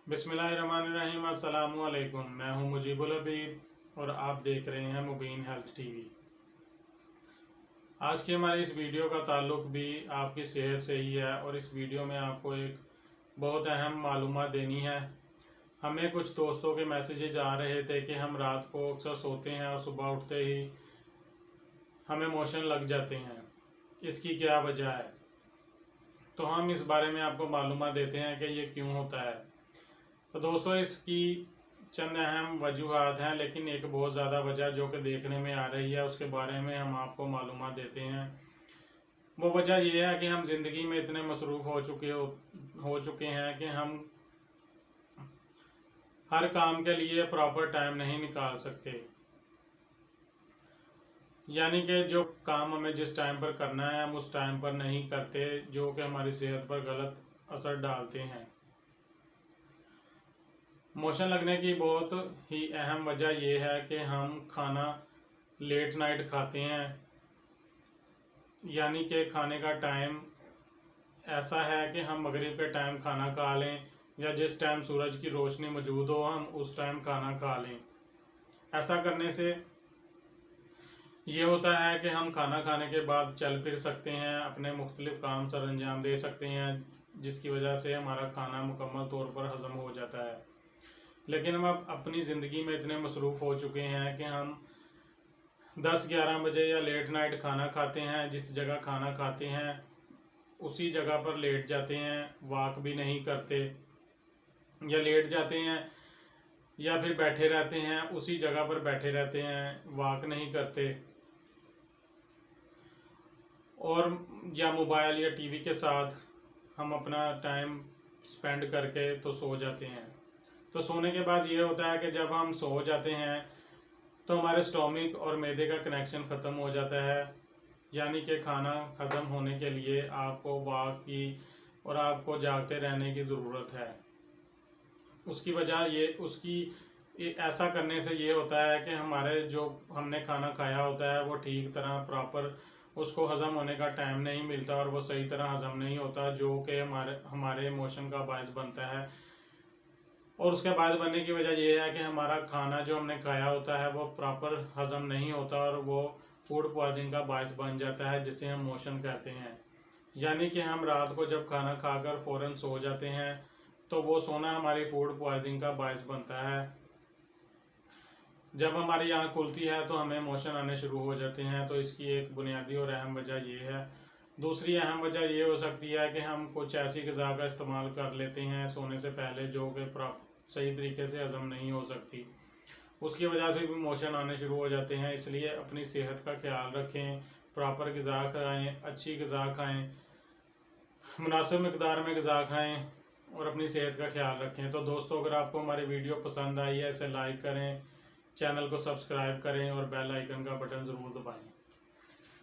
बिस्मिल्लाहिर्रहमानिर्रहीम। अस्सलामु अलैकुम। मैं हूं मुजीबुल हबीब और आप देख रहे हैं मुबीन हेल्थ टीवी। आज की हमारी इस वीडियो का ताल्लुक भी आपकी सेहत से ही है और इस वीडियो में आपको एक बहुत अहम मालूमात देनी है। हमें कुछ दोस्तों के मैसेजेस आ रहे थे कि हम रात को अक्सर सोते हैं और सुबह उठते ही हमें मोशन लग जाते हैं, इसकी क्या वजह है। तो हम इस बारे में आपको मालूमात देते हैं कि ये क्यों होता है। तो दोस्तों, इसकी चंद अहम वजूहात हैं, लेकिन एक बहुत ज़्यादा वजह जो कि देखने में आ रही है उसके बारे में हम आपको मालूमात देते हैं। वो वजह यह है कि हम ज़िंदगी में इतने मसरूफ़ हो चुके हैं कि हम हर काम के लिए प्रॉपर टाइम नहीं निकाल सकते। यानी कि जो काम हमें जिस टाइम पर करना है हम उस टाइम पर नहीं करते, जो कि हमारी सेहत पर गलत असर डालते हैं। मोशन लगने की बहुत ही अहम वजह यह है कि हम खाना लेट नाइट खाते हैं, यानी कि खाने का टाइम ऐसा है कि हम मगरिब के टाइम खाना खा लें या जिस टाइम सूरज की रोशनी मौजूद हो हम उस टाइम खाना खा लें। ऐसा करने से ये होता है कि हम खाना खाने के बाद चल फिर सकते हैं, अपने मुख्तलिफ काम सर अंजाम दे सकते हैं, जिसकी वजह से हमारा खाना मुकम्मल तौर पर हज़म हो जाता है। लेकिन हम अब अपनी ज़िंदगी में इतने मसरूफ़ हो चुके हैं कि हम 10-11 बजे या लेट नाइट खाना खाते हैं, जिस जगह खाना खाते हैं उसी जगह पर लेट जाते हैं, वॉक भी नहीं करते, या लेट जाते हैं या फिर बैठे रहते हैं, उसी जगह पर बैठे रहते हैं, वॉक नहीं करते, और या मोबाइल या टीवी के साथ हम अपना टाइम स्पेंड करके तो सो जाते हैं। तो सोने के बाद ये होता है कि जब हम सो जाते हैं तो हमारे स्टोमिक और मैदे का कनेक्शन ख़त्म हो जाता है, यानी कि खाना हज़म होने के लिए आपको वॉक की और आपको जागते रहने की ज़रूरत है। उसकी वजह ऐसा करने से ये होता है कि हमारे जो हमने खाना खाया होता है वो ठीक तरह प्रॉपर उसको हज़म होने का टाइम नहीं मिलता और वो सही तरह हज़म नहीं होता, जो कि हमारे इमोशन का बायस बनता है। और उसके बाद बनने की वजह यह है कि हमारा खाना जो हमने खाया होता है वो प्रॉपर हज़म नहीं होता और वो फूड पॉइजनिंग का बायस बन जाता है, जिसे हम मोशन कहते हैं। यानी कि हम रात को जब खाना खाकर फ़ौरन सो जाते हैं तो वो सोना हमारी फूड पॉइजनिंग का बायस बनता है। जब हमारी आँख खुलती है तो हमें मोशन आने शुरू हो जाते हैं। तो इसकी एक बुनियादी और अहम वजह ये है। दूसरी अहम वजह ये हो सकती है कि हम कुछ ऐसी ग़िज़ा का इस्तेमाल कर लेते हैं सोने से पहले जो कि सही तरीके से हज़म नहीं हो सकती, उसकी वजह से भी मोशन आने शुरू हो जाते हैं। इसलिए अपनी सेहत का ख्याल रखें, प्रॉपर ग़िज़ा खाएँ, अच्छी ग़िज़ा खाएँ, मुनासिब मिकदार में ग़िज़ा खाएँ और अपनी सेहत का ख्याल रखें। तो दोस्तों, अगर आपको हमारी वीडियो पसंद आई है इसे लाइक करें, चैनल को सब्सक्राइब करें और बेल आइकन का बटन ज़रूर दबाएँ।